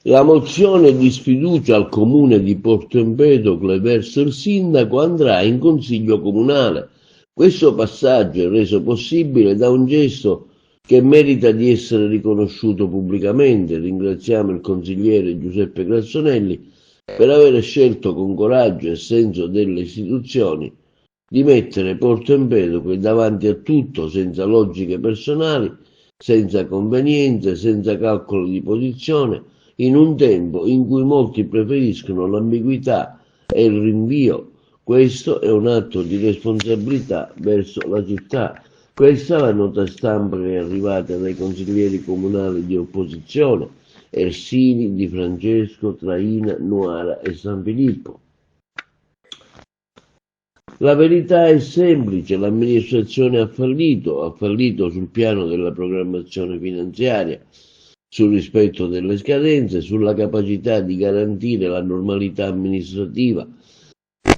La mozione di sfiducia al comune di Porto Empedocle verso il sindaco andrà in consiglio comunale. Questo passaggio è reso possibile da un gesto che merita di essere riconosciuto pubblicamente. Ringraziamo il consigliere Giuseppe Grassonelli per aver scelto con coraggio e senso delle istituzioni di mettere Porto Empedocle davanti a tutto, senza logiche personali, senza convenienze, senza calcolo di posizione, in un tempo in cui molti preferiscono l'ambiguità e il rinvio. Questo è un atto di responsabilità verso la città. Questa è la nota stampa che è arrivata dai consiglieri comunali di opposizione, Ersini, Di Francesco, Traina, Nuara e San Filippo. La verità è semplice, l'amministrazione ha fallito sul piano della programmazione finanziaria, sul rispetto delle scadenze, sulla capacità di garantire la normalità amministrativa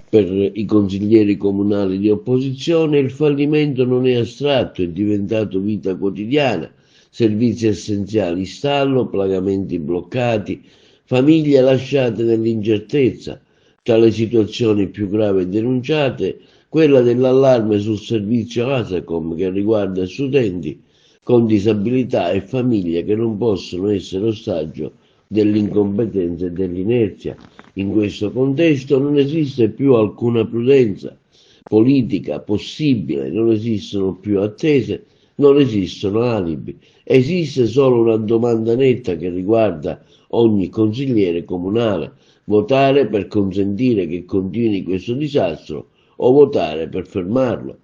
per i consiglieri comunali di opposizione. Il fallimento non è astratto, è diventato vita quotidiana, servizi essenziali in stallo, pagamenti bloccati, famiglie lasciate nell'incertezza. Tra le situazioni più gravi denunciate, quella dell'allarme sul servizio ASACOM che riguarda studenti con disabilità e famiglie che non possono essere ostaggio dell'incompetenza e dell'inerzia. In questo contesto non esiste più alcuna prudenza politica possibile, non esistono più attese, non esistono alibi, esiste solo una domanda netta che riguarda ogni consigliere comunale: votare per consentire che continui questo disastro o votare per fermarlo.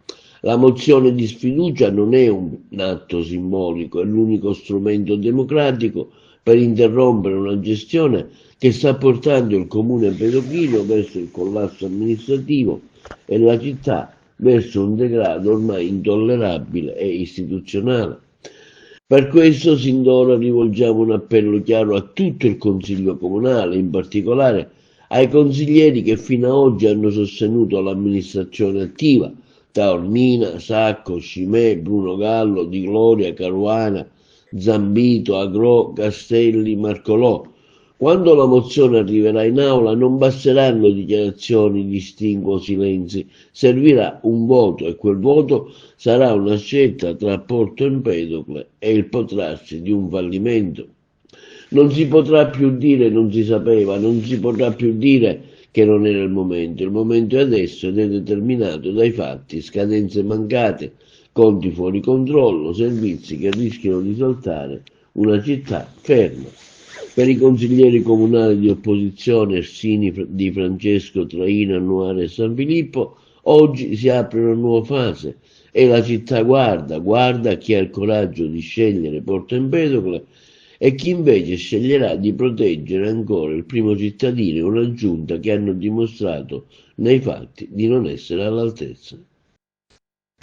La mozione di sfiducia non è un atto simbolico, è l'unico strumento democratico per interrompere una gestione che sta portando il comune pedofilo verso il collasso amministrativo e la città verso un degrado ormai intollerabile e istituzionale. Per questo sin d'ora rivolgiamo un appello chiaro a tutto il Consiglio comunale, in particolare ai consiglieri che fino ad oggi hanno sostenuto l'amministrazione attiva: Taormina, Sacco, Scimè, Bruno Gallo, Di Gloria, Caruana, Zambito, Agro, Castelli, Marcolò. Quando la mozione arriverà in aula non basteranno dichiarazioni, distinguo, silenzi, servirà un voto e quel voto sarà una scelta tra Porto Empedocle e il potrarsi di un fallimento. Non si potrà più dire non si sapeva, non si potrà più dire che non era il momento è adesso ed è determinato dai fatti: scadenze mancate, conti fuori controllo, servizi che rischiano di saltare, una città ferma. Per i consiglieri comunali di opposizione Ersini, Di Francesco, Traina, Nuare e San Filippo, oggi si apre una nuova fase e la città guarda chi ha il coraggio di scegliere Porto Empedocle e chi invece sceglierà di proteggere ancora il primo cittadino e una giunta che hanno dimostrato nei fatti di non essere all'altezza.